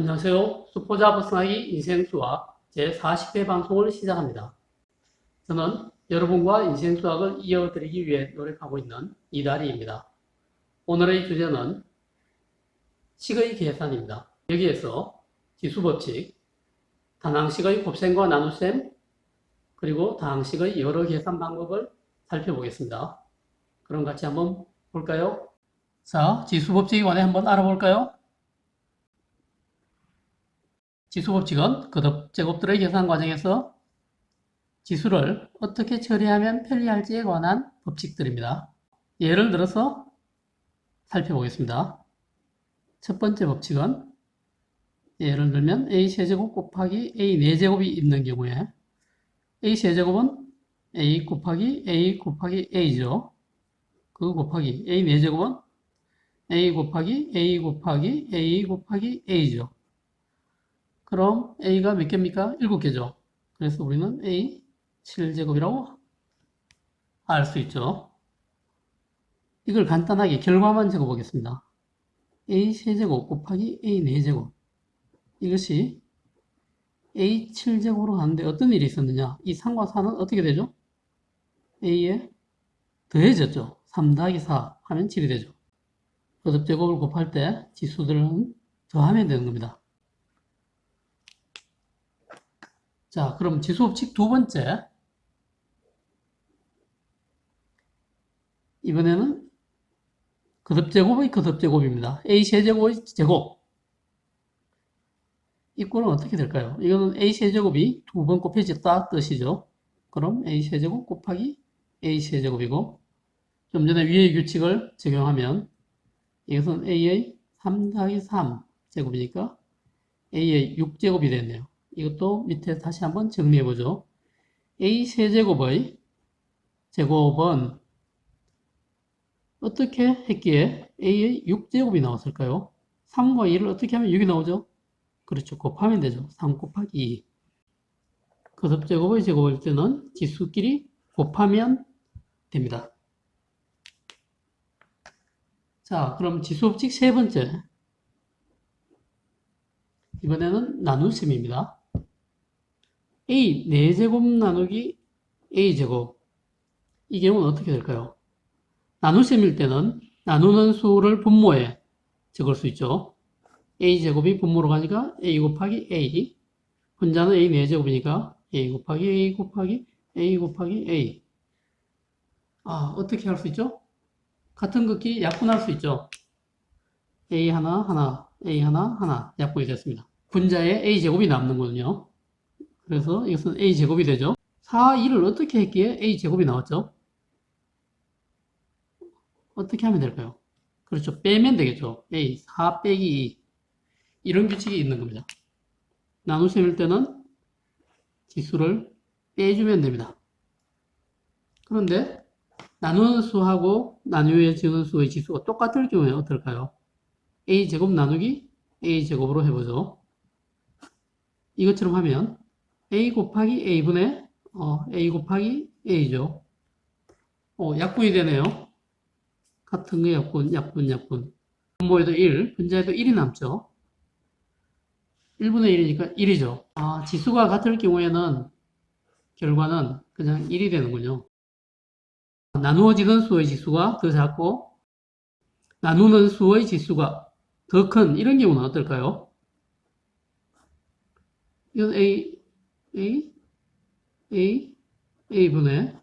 안녕하세요. 수포자 벗어나기 인생수학 제40회 방송을 시작합니다. 저는 여러분과 인생수학을 이어드리기 위해 노력하고 있는 이다리입니다. 오늘의 주제는 식의 계산입니다. 여기에서 지수법칙, 단항식의 곱셈과 나눗셈, 그리고 다항식의 여러 계산 방법을 살펴보겠습니다. 그럼 같이 한번 볼까요? 자, 지수법칙에 관해 한번 알아볼까요? 지수법칙은 제곱들의 계산 과정에서 지수를 어떻게 처리하면 편리할지에 관한 법칙들입니다. 예를 들어서 살펴보겠습니다. 첫 번째 법칙은 예를 들면 a세제곱 곱하기 a4제곱이 있는 경우에 a세제곱은 a 곱하기 a 곱하기 a죠. 그 곱하기 a4제곱은 a 곱하기 a 곱하기 a 곱하기 a죠. 그럼 a가 몇 개입니까? 7개죠. 그래서 우리는 a 7제곱이라고 알 수 있죠. 이걸 간단하게 결과만 적어보겠습니다. a 세제곱 곱하기 a 4제곱, 이것이 a 7제곱으로 가는데 어떤 일이 있었느냐? 이 3과 4는 어떻게 되죠? a에 더해졌죠. 3 더하기 4 하면 7이 되죠. 거듭제곱을 곱할 때 지수들은 더하면 되는 겁니다. 자, 그럼 지수법칙 두 번째. 이번에는 거듭제곱의 거듭제곱입니다. a 세제곱의 제곱. 이 꼴은 어떻게 될까요? 이거는 a 세제곱이 두 번 곱해졌다 뜻이죠. 그럼 a 세제곱 곱하기 a 세제곱이고, 좀 전에 위의 규칙을 적용하면 이것은 a의 3 더하기 3 제곱이니까 a의 6제곱이 됐네요. 이것도 밑에 다시 한번 정리해보죠. a 세제곱의 제곱은 어떻게 했기에 a의 6제곱이 나왔을까요? 3과 2를 어떻게 하면 6이 나오죠? 그렇죠. 곱하면 되죠. 3 곱하기 2. 거듭제곱의 제곱일 때는 지수끼리 곱하면 됩니다. 자, 그럼 지수법칙 세 번째. 이번에는 나눗셈입니다. a 4제곱 나누기 a제곱. 이 경우는 어떻게 될까요? 나눗셈일 때는 나누는 수를 분모에 적을 수 있죠. a제곱이 분모로 가니까 a 곱하기 a, 분자는 a 4제곱이니까 a 곱하기 a 곱하기 a 곱하기 a. 어떻게 할 수 있죠? 같은 것끼리 약분할 수 있죠. a 하나, a 하나 약분이 됐습니다. 분자에 a제곱이 남는 거거든요. 그래서 이것은 a제곱이 되죠. 4, 2를 어떻게 했기에 a제곱이 나왔죠? 어떻게 하면 될까요? 그렇죠. 빼면 되겠죠. a 4 빼기 2. 이런 규칙이 있는 겁니다. 나눗셈일 때는 지수를 빼주면 됩니다. 그런데 나누는 수하고 나누어지는 수의 지수가 똑같을 경우에 어떨까요? a제곱 나누기 a제곱으로 해보죠. 이것처럼 하면 a 곱하기 a분의 a 곱하기 a죠. 약분이 되네요. 같은 거 약분. 분모에도 1, 분자에도 1이 남죠. 1분의 1이니까 1이죠. 지수가 같을 경우에는 결과는 그냥 1이 되는군요. 나누어지는 수의 지수가 더 작고 나누는 수의 지수가 더 큰 이런 경우는 어떨까요? 이건 a분의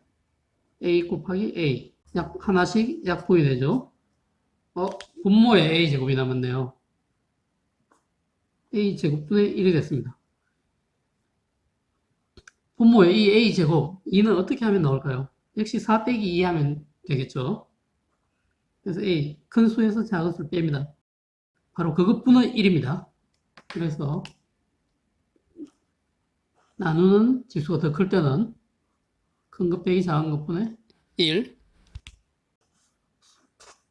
a 곱하기 a. 하나씩 약분이 되죠. 분모에 a제곱이 남았네요. a제곱분의 1이 됐습니다. 분모에 이 a제곱, 2는 어떻게 하면 나올까요? 역시 4 빼기 2 하면 되겠죠. 그래서 a, 큰 수에서 작은 수를 뺍니다. 바로 그것분의 1입니다. 그래서 나누는 지수가 더 클 때는 큰 것 빼기 작은 것분의 1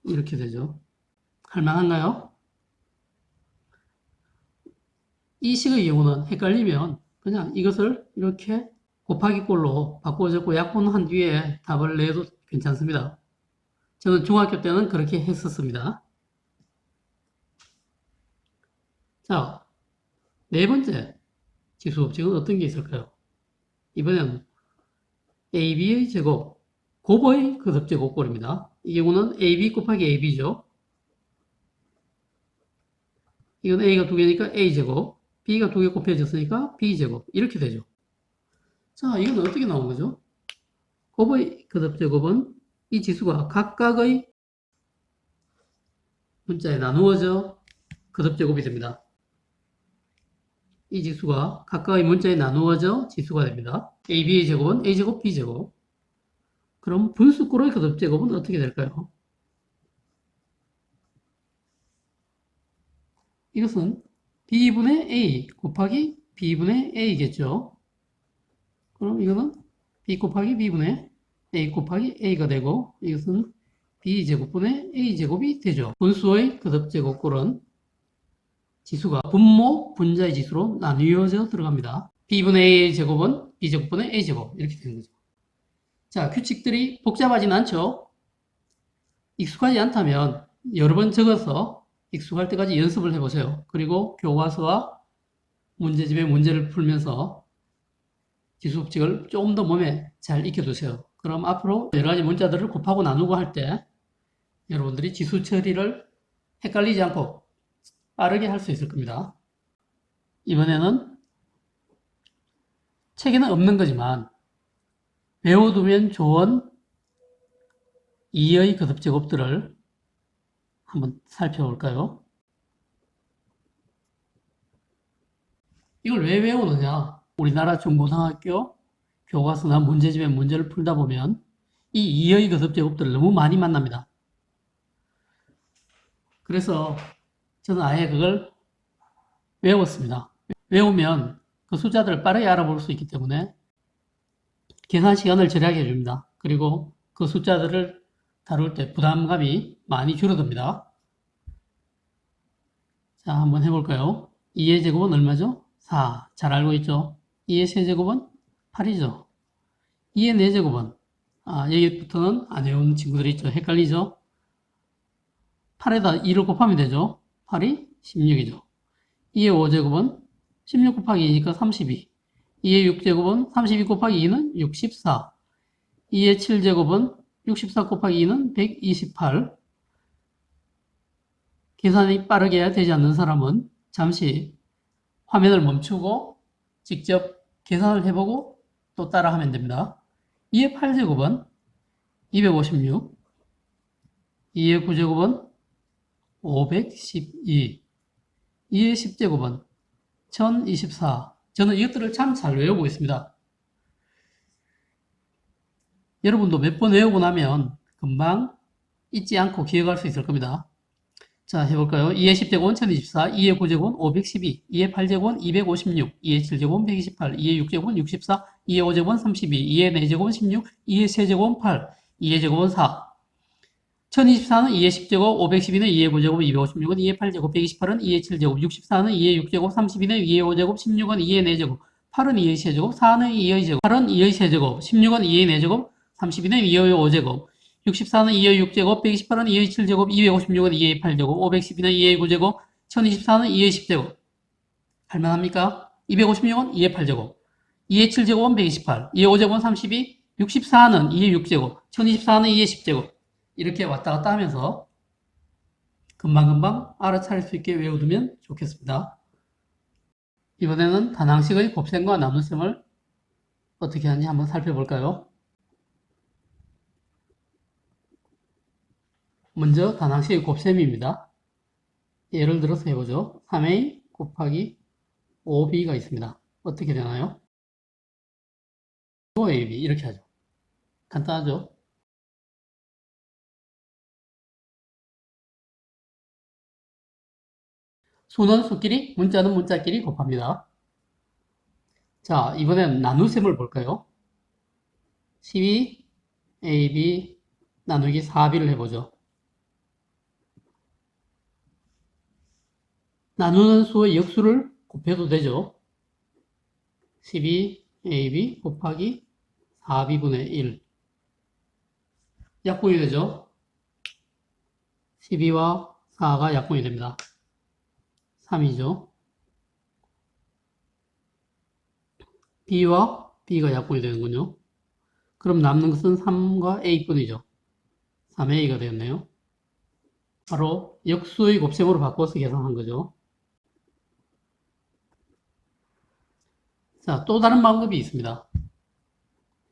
이렇게 되죠. 할만한가요? 이 식의 경우는 헷갈리면 그냥 이것을 이렇게 곱하기 꼴로 바꿔 적고 약분한 뒤에 답을 내도 괜찮습니다. 저는 중학교 때는 그렇게 했었습니다. 자, 네 번째 지수 법칙은 어떤 게 있을까요? 이번에는 AB의 제곱, 곱의 거듭제곱꼴입니다. 이 경우는 AB 곱하기 AB죠. 이건 A가 두 개니까 A제곱, B가 두 개 곱해졌으니까 B제곱. 이렇게 되죠. 자, 이건 어떻게 나온 거죠? 곱의 거듭제곱은 이 지수가 각각의 문자에 나누어져 거듭제곱이 됩니다. 이 지수가 각각의 문자에 나누어져 지수가 됩니다. AB의 제곱은 A제곱, B제곱. 그럼 분수꼴의 거듭제곱은 어떻게 될까요? 이것은 B분의 A 곱하기 B분의 A겠죠. 그럼 이거는 B 곱하기 B분의 A 곱하기 A가 되고 이것은 B제곱분의 A제곱이 되죠. 분수의 거듭제곱꼴은 지수가 분모, 분자의 지수로 나뉘어져 들어갑니다. B분의 A의 제곱은 B제곱분의 A제곱 이렇게 되는 거죠. 자, 규칙들이 복잡하진 않죠. 익숙하지 않다면 여러 번 적어서 익숙할 때까지 연습을 해보세요. 그리고 교과서와 문제집의 문제를 풀면서 지수 법칙을 조금 더 몸에 잘 익혀두세요. 그럼 앞으로 여러 가지 문자들을 곱하고 나누고 할 때 여러분들이 지수 처리를 헷갈리지 않고 빠르게 할 수 있을 겁니다. 이번에는 책에는 없는 거지만 외워두면 좋은 2의 거듭제곱들을 한번 살펴볼까요? 이걸 왜 외우느냐? 우리나라 중고등학교 교과서나 문제집의 문제를 풀다 보면 이 2의 거듭제곱들을 너무 많이 만납니다. 그래서 저는 아예 그걸 외웠습니다. 외우면 그 숫자들을 빠르게 알아볼 수 있기 때문에 계산 시간을 절약해 줍니다. 그리고 그 숫자들을 다룰 때 부담감이 많이 줄어듭니다. 자, 한번 해볼까요? 2의 제곱은 얼마죠? 4. 잘 알고 있죠? 2의 세제곱은 8이죠. 2의 4제곱은 여기부터는 안 외운 친구들이 있죠. 헷갈리죠? 8에다 2를 곱하면 되죠. 8이 16이죠. 2의 5제곱은 16 곱하기 2니까 32. 2의 6제곱은 32 곱하기 2는 64. 2의 7제곱은 64 곱하기 2는 128. 계산이 빠르게 되지 않는 사람은 잠시 화면을 멈추고 직접 계산을 해보고 또 따라 하면 됩니다. 2의 8제곱은 256. 2의 9제곱은 512. 2의 10제곱은 1024. 저는 이것들을 참 잘 외우고 있습니다. 여러분도 몇 번 외우고 나면 금방 잊지 않고 기억할 수 있을 겁니다. 자, 해볼까요? 2의 10제곱은 1024, 2의 9제곱은 512, 2의 8제곱은 256, 2의 7제곱은 128, 2의 6제곱은 64, 2의 5제곱은 32, 2의 4제곱은 16, 2의 세제곱은 8, 2의 제곱은 4. 1024는 2의 10제곱, 512는 2의 9제곱, 256은 2의 8제곱, 128은 2의 7제곱, 64는 2의 6제곱, 32는 2의 5제곱, 16은 2의 4제곱, 8은 2의 세제곱, 4는 2의 제곱, 8은 2의 세제곱, 16은 2의 4제곱, 32는 2의 5제곱, 64는 2의 6제곱, 128은 2의 7제곱, 256은 2의 8제곱, 512는 2의 9제곱, 1024는 2의 10제곱. 할만합니까? 256은 2의 8제곱, 2의 7제곱은 128, 2의 5제곱은 32, 64는 2의 6제곱, 1024는 2의 10제곱. 이렇게 왔다 갔다 하면서 금방금방 알아차릴 수 있게 외워두면 좋겠습니다. 이번에는 다항식의 곱셈과 나눗셈을 어떻게 하는지 한번 살펴볼까요? 먼저 다항식의 곱셈입니다. 예를 들어서 해보죠. 3a 곱하기 5b가 있습니다. 어떻게 되나요? 5ab 이렇게 하죠. 간단하죠? 수는 수끼리, 문자는 문자끼리 곱합니다. 자, 이번엔 나눗셈을 볼까요? 12ab 나누기 4b를 해보죠. 나누는 수의 역수를 곱해도 되죠. 12ab 곱하기 4b분의 1. 약분이 되죠. 12와 4가 약분이 됩니다. 3이죠. b와 b가 약분이 되는군요. 그럼 남는 것은 3과 a뿐이죠. 3a가 되었네요. 바로 역수의 곱셈으로 바꿔서 계산한 거죠. 자, 또 다른 방법이 있습니다.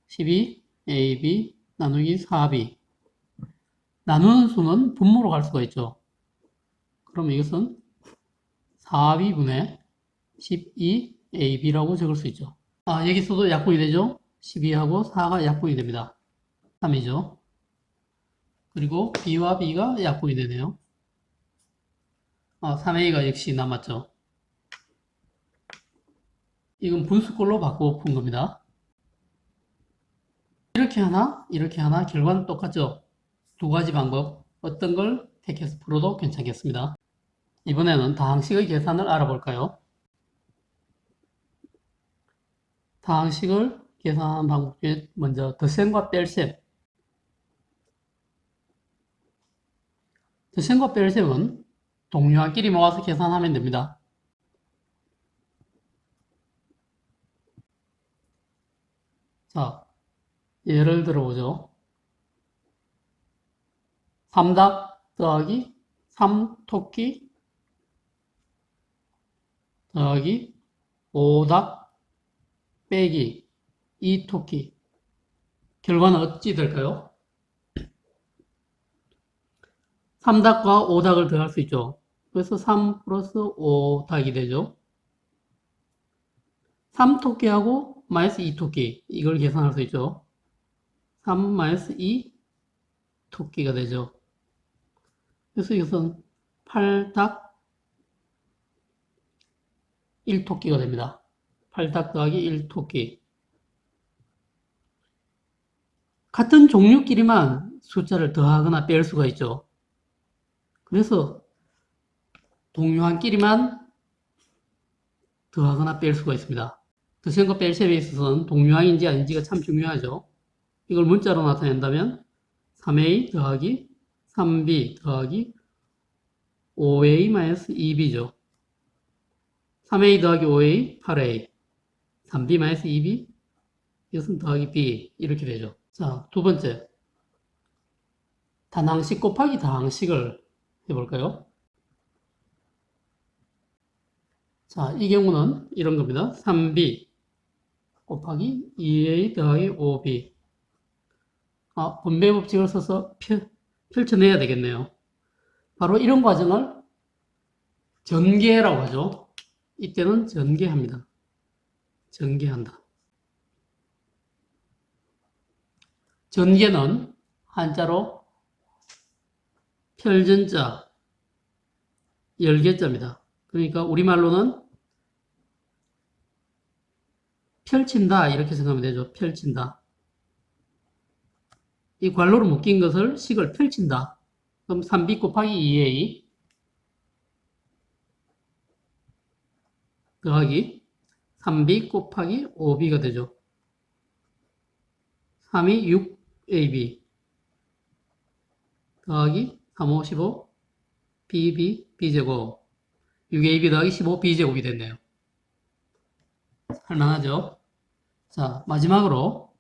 12ab 나누기 4b. 나누는 수는 분모로 갈 수가 있죠. 그럼 이것은 4b분의 12ab라고 적을 수 있죠. 아, 여기서도 약분이 되죠. 12하고 4가 약분이 됩니다. 3이죠. 그리고 b와 b가 약분이 되네요. 3a가 역시 남았죠. 이건 분수꼴로 바꾸어 푼 겁니다. 이렇게 하나, 결과는 똑같죠. 두 가지 방법, 어떤 걸 택해서 풀어도 괜찮겠습니다. 이번에는 다항식의 계산을 알아볼까요? 다항식을 계산하는 방법 중에 먼저 덧셈과 뺄셈. 덧셈과 뺄셈은 동류한끼리 모아서 계산하면 됩니다. 자, 예를 들어보죠. 3닭 더하기 3토끼 더하기 5닭 빼기 2토끼. 결과는 어찌 될까요? 3닭과 5닭을 더할 수 있죠. 그래서 3 플러스 5닭이 되죠. 3토끼하고 마이너스 2토끼. 이걸 계산할 수 있죠. 3 마이너스 2토끼가 되죠. 그래서 이것은 8닭 1토끼가 됩니다. 8닭 더하기 1토끼. 같은 종류끼리만 숫자를 더하거나 뺄 수가 있죠. 그래서 동류한끼리만 더하거나 뺄 수가 있습니다. 덧셈과 뺄셈에 있어서는 동류항인지 아닌지가 참 중요하죠. 이걸 문자로 나타낸다면 3a 더하기 3b 더하기 5a-2b죠. 3a 더하기 5a, 8a. 3b-2b, 이것은 더하기 b. 이렇게 되죠. 자, 두 번째. 단항식 곱하기 다항식을 해볼까요? 자, 이 경우는 이런 겁니다. 3b 곱하기 2a 더하기 5b. 분배 법칙을 써서 펼쳐내야 되겠네요. 바로 이런 과정을 전개라고 하죠. 이때는 전개합니다. 전개한다. 전개는 한자로 펼전자, 열개자입니다. 그러니까 우리말로는 펼친다 이렇게 생각하면 되죠. 펼친다. 이 괄호로 묶인 것을 식을 펼친다. 그럼 3b 곱하기 2a 더하기 3b 곱하기 5b가 되죠. 3이 6ab 더하기 3, 5, 15 b제곱 6ab 더하기 15b제곱이 됐네요. 할만하죠? 자, 마지막으로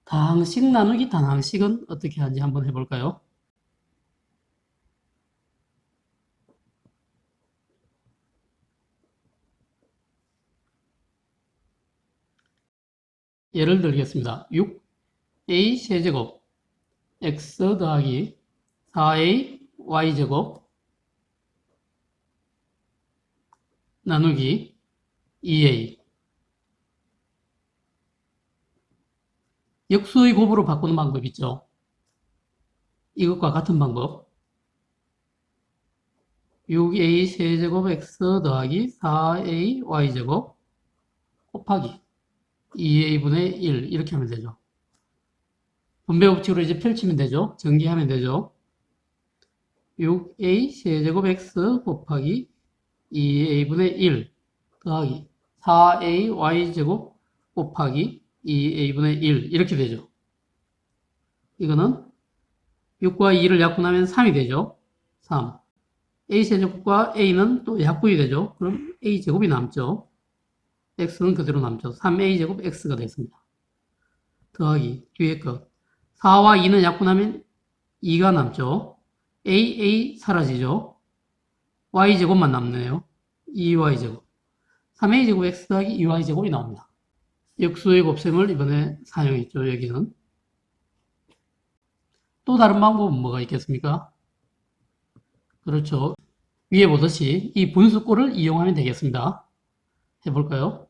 다항식 나누기 단항식은 어떻게 하는지 한번 해볼까요? 예를 들겠습니다. 6a 세제곱 x 더하기 4a y제곱 나누기 2a. 역수의 곱으로 바꾸는 방법 있죠. 이것과 같은 방법. 6a 세제곱 x 더하기 4a y제곱 곱하기 2a분의 1 이렇게 하면 되죠. 분배 법칙으로 이제 펼치면 되죠. 전개하면 되죠. 6a 세제곱 x 곱하기 2a분의 1 더하기 4a y제곱 곱하기 2a분의 1 이렇게 되죠. 이거는 6과 2를 약분하면 3이 되죠. 3. a 세제곱과 a는 또 약분이 되죠. 그럼 a제곱이 남죠. x는 그대로 남죠. 3a제곱 x가 되겠습니다. 더하기 뒤에 거 4와 2는 약분하면 2가 남죠. a 사라지죠. y제곱만 남네요. 2y제곱 3a제곱 x 더하기 2y제곱이 나옵니다. 역수의 곱셈을 이번에 사용했죠. 여기는 또 다른 방법은 뭐가 있겠습니까? 그렇죠. 위에 보듯이 이 분수꼴을 이용하면 되겠습니다. 해볼까요?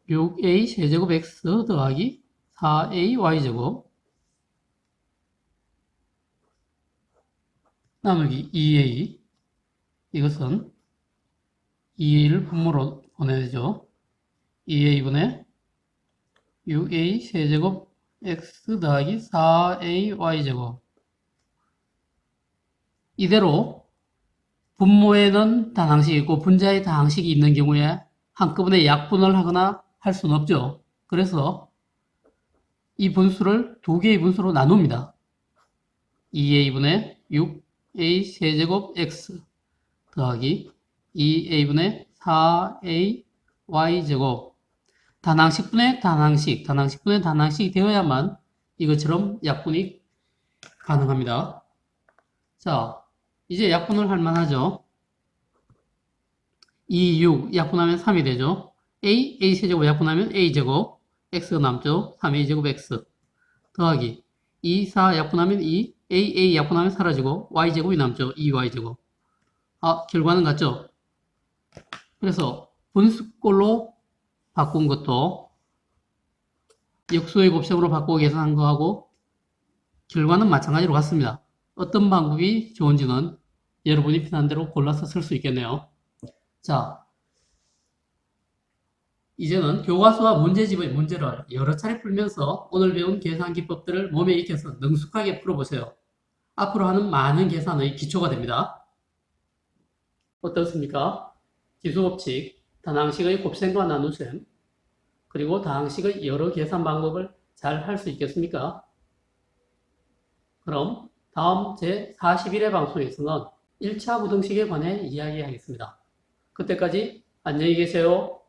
6a 세제곱 x 더하기 4a y제곱 나누기 2a 이것은 2a를 분모로 보내죠. 2a분의 6a 세제곱 x 더하기 4a y제곱 이대로 분모에는 다항식이 있고 분자에 다항식이 있는 경우에 한꺼번에 약분을 하거나 할 수는 없죠. 그래서 이 분수를 두 개의 분수로 나눕니다. 2a분의 6a 세제곱 x 더하기 2a분의 4a y제곱 단항식분의 단항식, 단항식분의 단항식이 되어야만 이것처럼 약분이 가능합니다. 자, 이제 약분을 할 만하죠. 2, 6 약분하면 3이 되죠. a 세제곱 약분하면 a제곱, x가 남죠. 3a제곱 x 더하기 2, 4 약분하면 2, a 약분하면 사라지고 y제곱이 남죠. 2y제곱. 결과는 같죠? 그래서 분수꼴로 바꾼 것도 역수의 곱셈으로 바꾸고 계산한 거하고 결과는 마찬가지로 같습니다. 어떤 방법이 좋은지는 여러분이 편한 대로 골라서 쓸 수 있겠네요. 자, 이제는 교과서와 문제집의 문제를 여러 차례 풀면서 오늘 배운 계산 기법들을 몸에 익혀서 능숙하게 풀어보세요. 앞으로 하는 많은 계산의 기초가 됩니다. 어떻습니까? 기수법칙, 단항식의 곱셈과 나누셈, 그리고 다항식의 여러 계산 방법을 잘 할 수 있겠습니까? 그럼 다음 제41회 방송에서는 1차 부등식에 관해 이야기하겠습니다. 그때까지 안녕히 계세요.